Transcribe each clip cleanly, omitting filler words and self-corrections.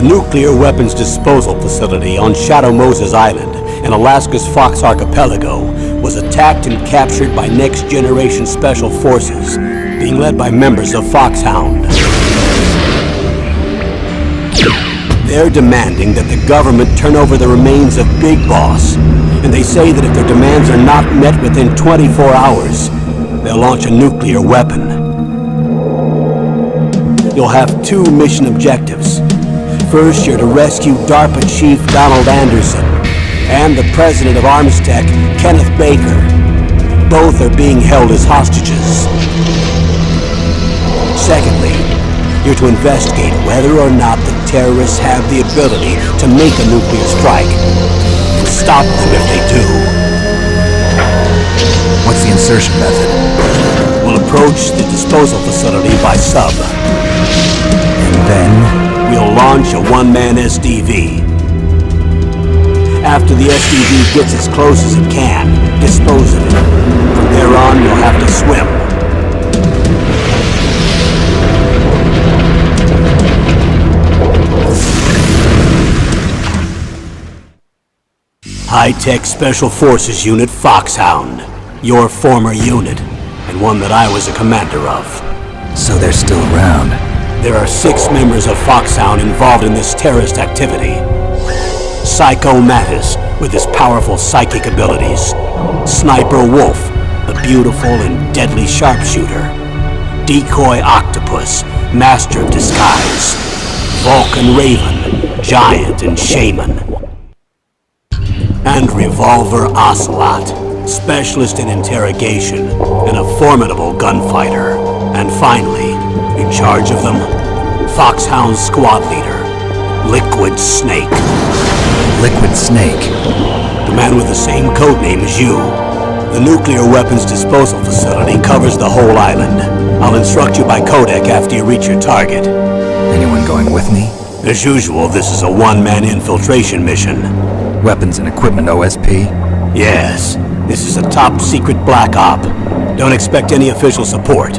nuclear weapons disposal facility on Shadow Moses Island in Alaska's Fox Archipelago was attacked and captured by next-generation special forces, being led by members of Foxhound. They're demanding that the government turn over the remains of Big Boss, and they say that if their demands are not met within 24 hours, they'll launch a nuclear weapon. You'll have two mission objectives. First, you're to rescue DARPA Chief Donald Anderson and the President of Armstech, Kenneth Baker. Both are being held as hostages. Secondly, you're to investigate whether or not the terrorists have the ability to make a nuclear strike and stop them if they do. What's the insertion method? We'll approach the disposal facility by sub. And then? We'll launch a one-man SDV. After the SDV gets as close as it can, dispose of it. From there on, you'll have to swim. High-Tech Special Forces Unit Foxhound. Your former unit, and one that I was a commander of. So they're still around. There are 6 members of Foxhound involved in this terrorist activity. Psycho Mattis, with his powerful psychic abilities. Sniper Wolf, the beautiful and deadly sharpshooter. Decoy Octopus, master of disguise. Vulcan Raven, giant and shaman. And Revolver Ocelot, specialist in interrogation and a formidable gunfighter. And finally, in charge of them, Foxhound's squad leader, Liquid Snake. Liquid Snake? The man with the same codename as you. The nuclear weapons disposal facility covers the whole island. I'll instruct you by codec after you reach your target. Anyone going with me? As usual, this is a one-man infiltration mission. Weapons and equipment OSP? Yes. This is a top-secret black op. Don't expect any official support.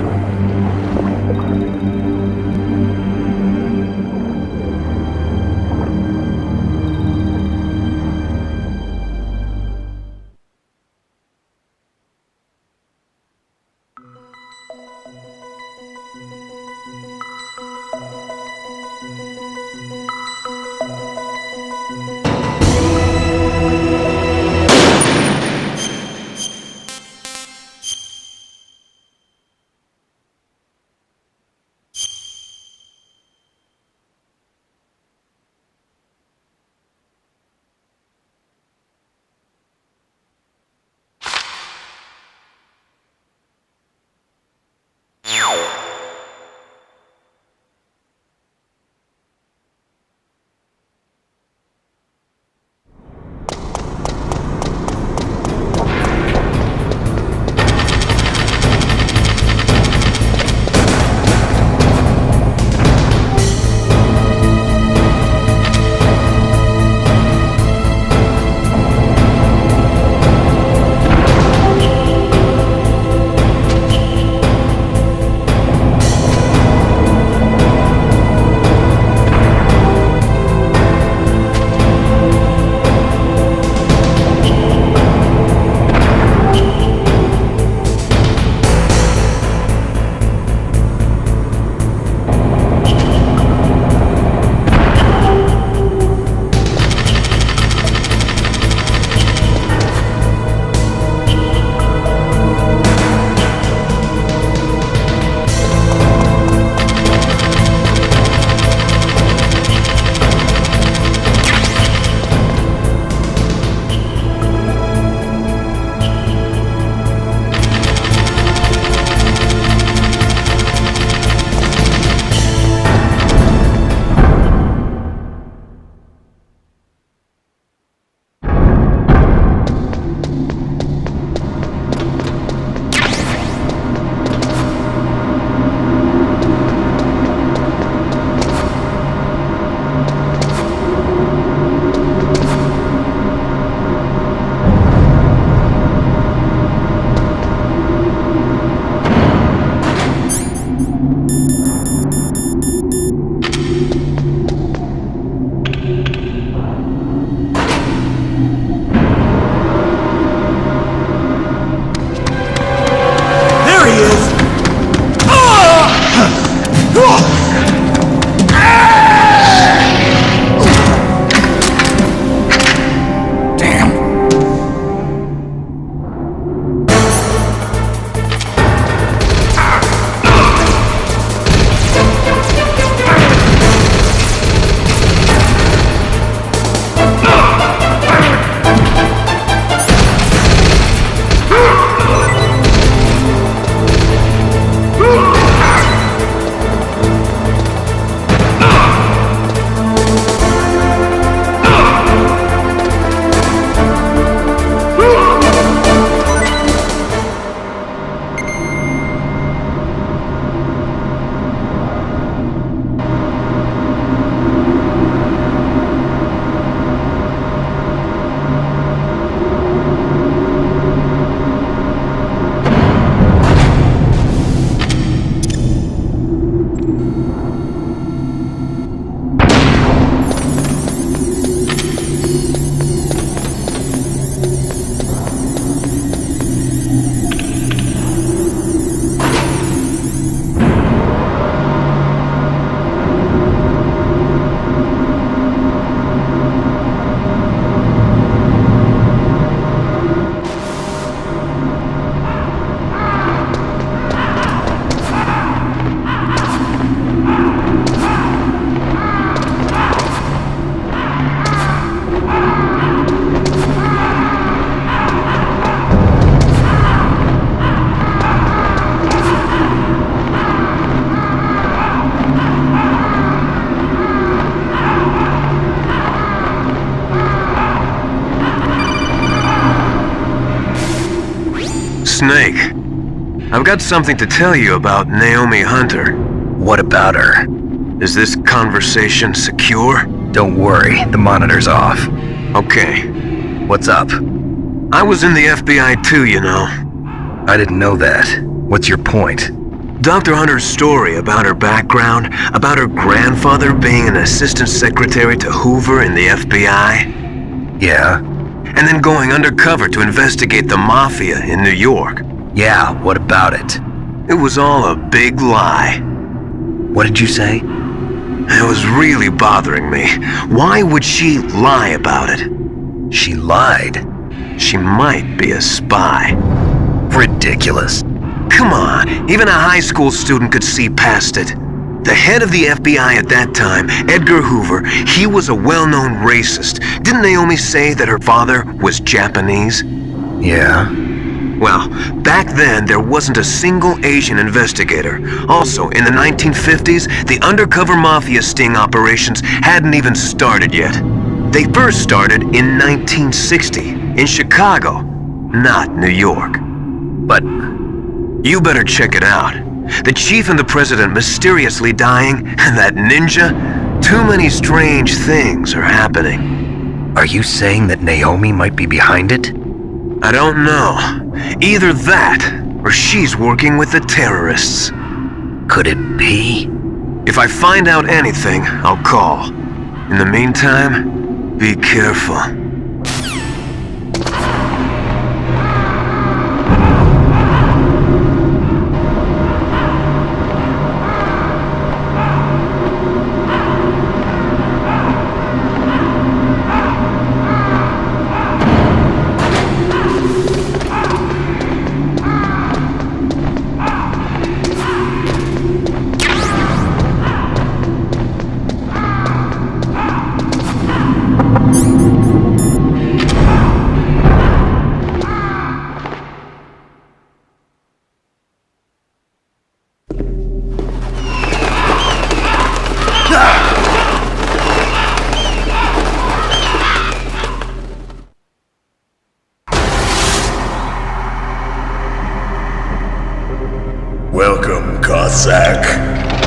Snake. I've got something to tell you about Naomi Hunter. What about her? Is this conversation secure? Don't worry, the monitor's off. Okay. What's up? I was in the FBI too, you know. I didn't know that. What's your point? Dr. Hunter's story about her background, about her grandfather being an assistant secretary to Hoover in the FBI. Yeah? And then going undercover to investigate the Mafia in New York. Yeah, what about it? It was all a big lie. What did you say? It was really bothering me. Why would she lie about it? She lied? She might be a spy. Ridiculous. Come on, even a high school student could see past it. The head of the FBI at that time, Edgar Hoover, he was a well-known racist. Didn't Naomi say that her father was Japanese? Yeah? Well, back then there wasn't a single Asian investigator. Also, in the 1950s, the undercover mafia sting operations hadn't even started yet. They first started in 1960, in Chicago, not New York. But you better check it out. The chief and the president mysteriously dying, and that ninja? Too many strange things are happening. are you saying that Naomi might be behind it? I don't know. Either that, or she's working with the terrorists. Could it be? If I find out anything, I'll call. In the meantime, be careful. Welcome, Cossack.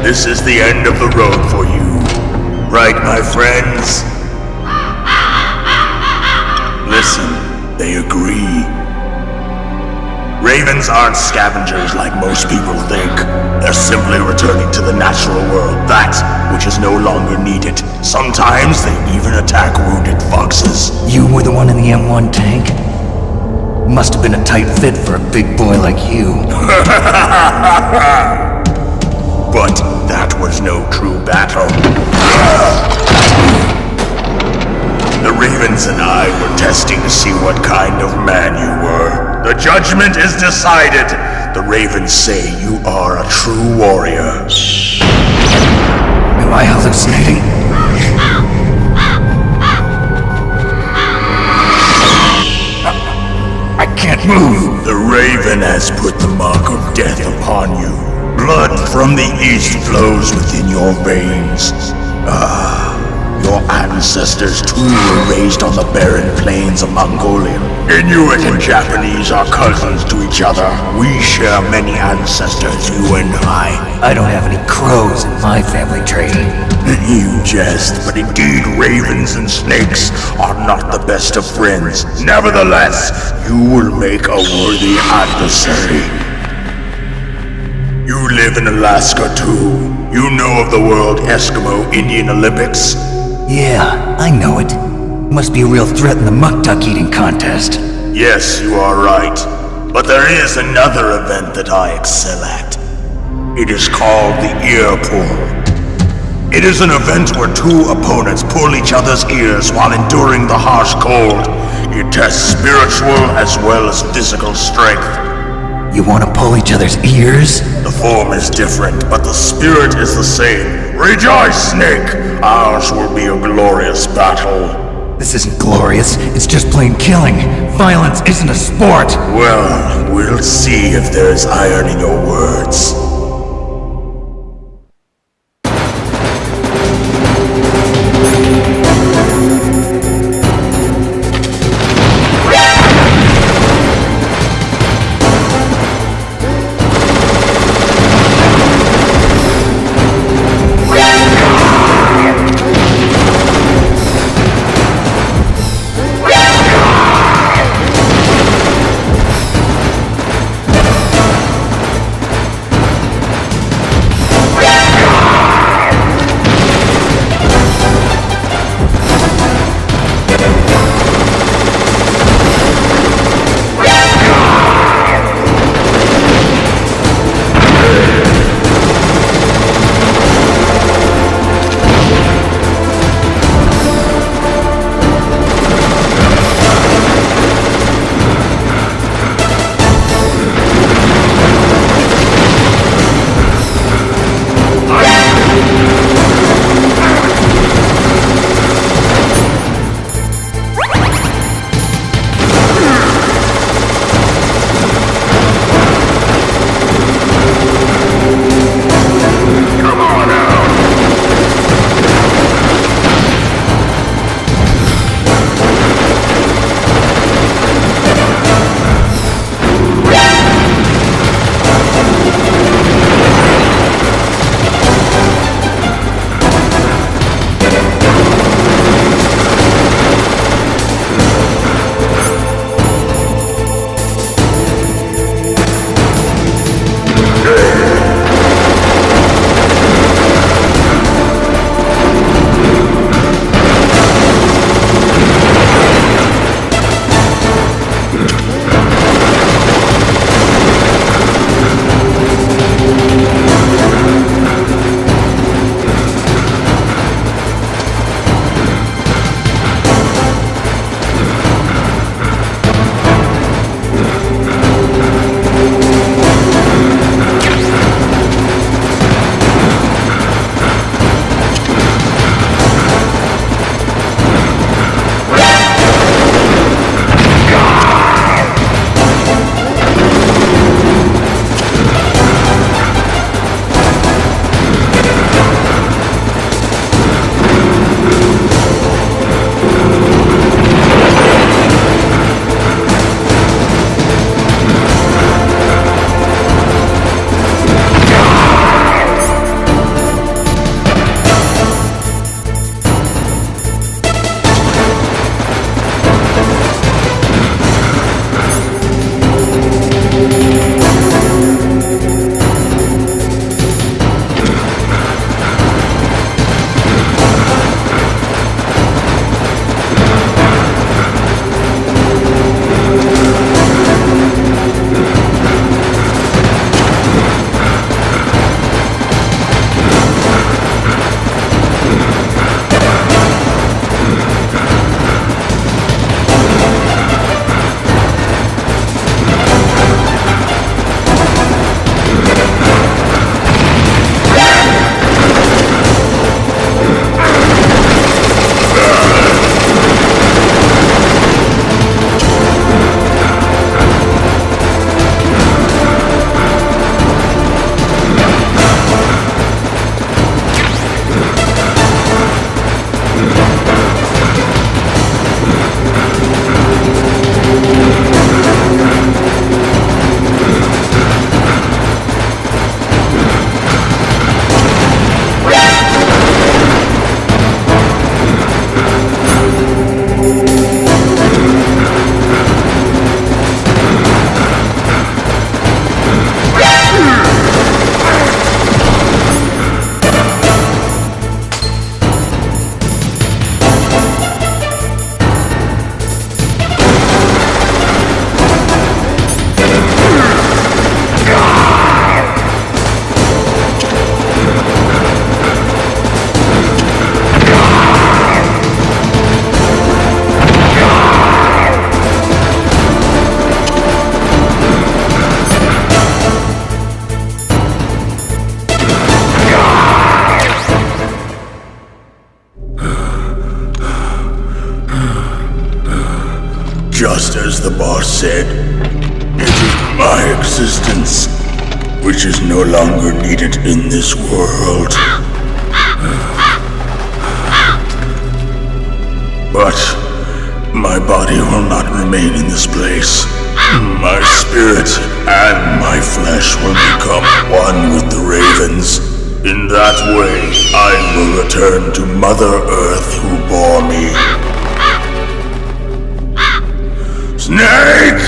This is the end of the road for you. Right, my friends? Listen, they agree. Ravens aren't scavengers like most people think. They're simply returning to the natural world, that which is no longer needed. Sometimes they even attack wounded foxes. You were the one in the M1 tank? Must have been a tight fit for a big boy like you. But that was no true battle. The Ravens and I were testing to see what kind of man you were. The judgment is decided. The Ravens say you are a true warrior. Am I hallucinating? I can't move. The Raven has put the mark of death upon you. Blood from the east flows within your veins. Your ancestors too were raised on the barren plains of Mongolia. Inuit and Japanese are cousins to each other. We share many ancestors, you and I don't have any crows in my family tree. You jest, but indeed ravens and snakes are not the best of friends. Nevertheless, you will make a worthy adversary. You live in Alaska too. You know of the World Eskimo Indian Olympics? Yeah, I know it. Must be a real threat in the muck-duck eating contest. Yes, you are right. But there is another event that I excel at. It is called the ear pull. It is an event where two opponents pull each other's ears while enduring the harsh cold. It tests spiritual as well as physical strength. You want to pull each other's ears? The form is different, but the spirit is the same. Rejoice, Snake! Ours will be a glorious battle. This isn't glorious, it's just plain killing. Violence isn't a sport. Well, we'll see if there's iron in your words. Just as the boss said, it is my existence which is no longer needed in this world. But my body will not remain in this place. My spirit and my flesh will become one with the ravens. In that way, I will return to Mother Earth who bore me. Snake!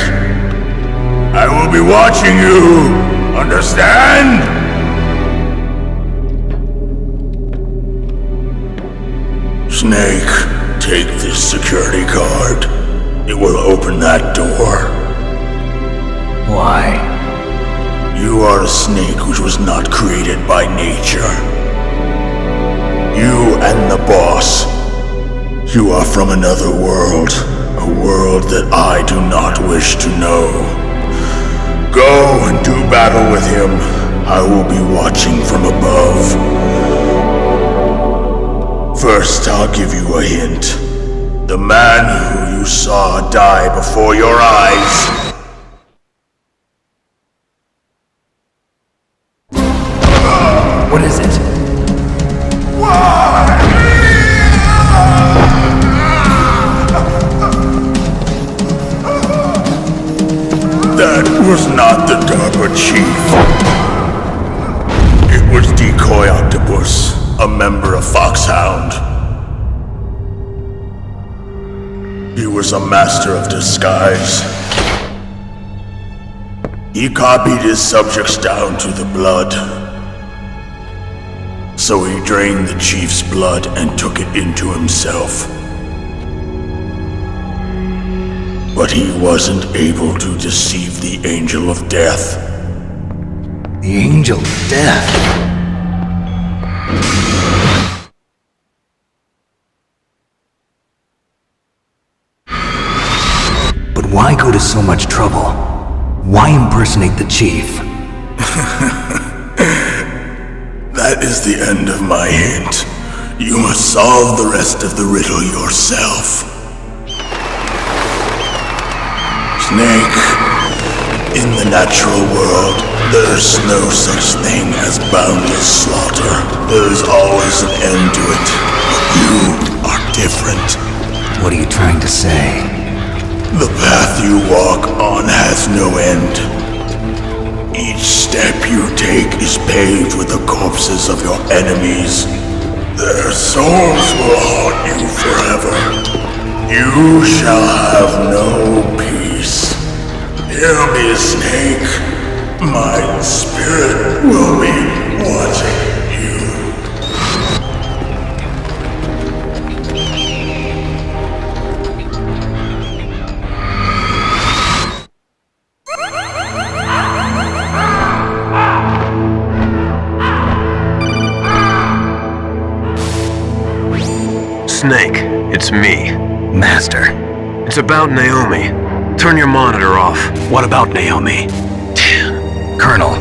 I will be watching you! Understand? Snake, take this security card. It will open that door. Why? You are a snake which was not created by nature. You and the boss. You are from another world. A world that I do not wish to know. Go and do battle with him. I will be watching from above. First, I'll give you a hint. The man who you saw die before your eyes. What is it? That was not the DARPA chief. It was Decoy Octopus, a member of Foxhound. He was a master of disguise. He copied his subjects down to the blood. So he drained the chief's blood and took it into himself. But he wasn't able to deceive the Angel of Death. The Angel of Death? But why go to so much trouble? Why impersonate the chief? That is the end of my hint. You must solve the rest of the riddle yourself. Snake, in the natural world, there's no such thing as boundless slaughter. There's always an end to it. But you are different. What are you trying to say? The path you walk on has no end. Each step you take is paved with the corpses of your enemies. Their souls will haunt you forever. You shall have no peace. Hear me, Snake. My spirit will be watching you. Snake, it's me. Master. It's about Naomi. Turn your monitor off. What about Naomi? Colonel,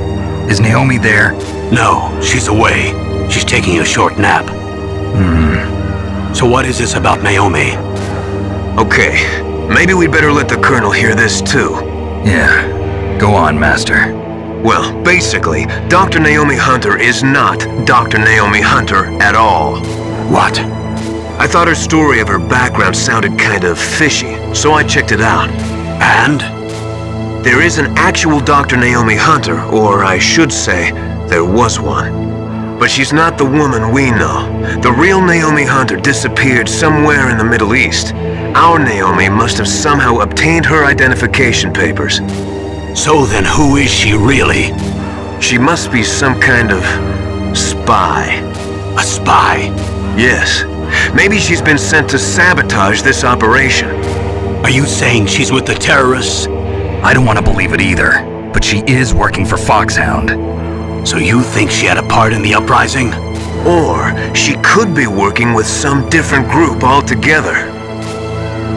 is Naomi there? No, she's away. She's taking a short nap. So what is this about Naomi? Okay, maybe we'd better let the Colonel hear this too. Yeah. Go on, Master. Well, basically, Dr. Naomi Hunter is not Dr. Naomi Hunter at all. What? I thought her story of her background sounded kind of fishy, so I checked it out. And? There is an actual Dr. Naomi Hunter, or I should say, there was one. But she's not the woman we know. The real Naomi Hunter disappeared somewhere in the Middle East. Our Naomi must have somehow obtained her identification papers. So then who is she really? She must be some kind of spy. A spy? Yes. Maybe she's been sent to sabotage this operation. Are you saying she's with the terrorists? I don't want to believe it either, but she is working for Foxhound. So you think she had a part in the uprising? Or she could be working with some different group altogether.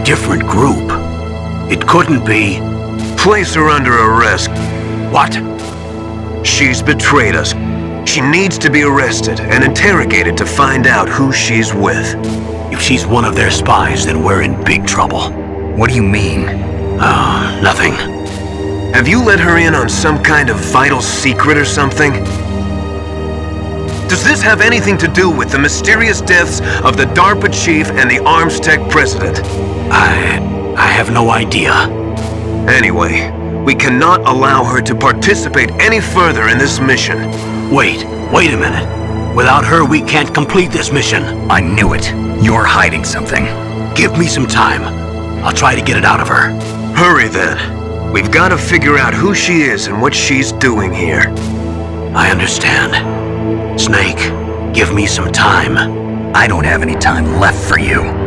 Different group? It couldn't be... Place her under arrest. What? She's betrayed us. She needs to be arrested and interrogated to find out who she's with. If she's one of their spies, then we're in big trouble. What do you mean? Oh, nothing. Have you let her in on some kind of vital secret or something? Does this have anything to do with the mysterious deaths of the DARPA chief and the Arms Tech president? I have no idea. Anyway, we cannot allow her to participate any further in this mission. Wait a minute. Without her, we can't complete this mission. I knew it. You're hiding something. Give me some time. I'll try to get it out of her. Hurry then. We've got to figure out who she is and what she's doing here. I understand. Snake, give me some time. I don't have any time left for you.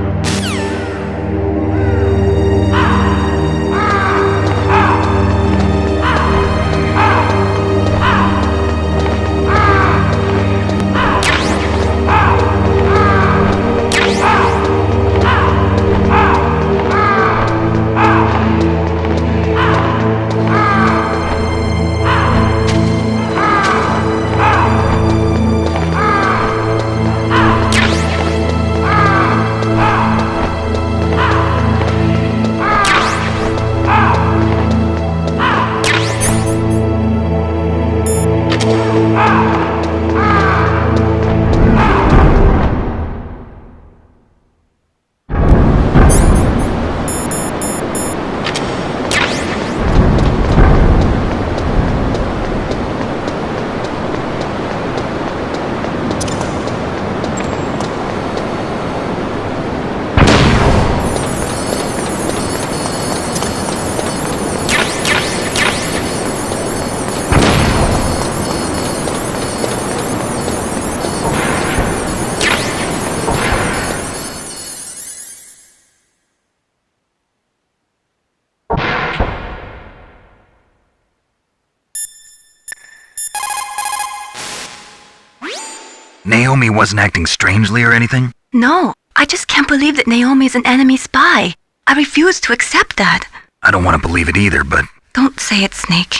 Naomi wasn't acting strangely or anything? No, I just can't believe that Naomi's an enemy spy. I refuse to accept that. I don't want to believe it either, but... Don't say it, Snake.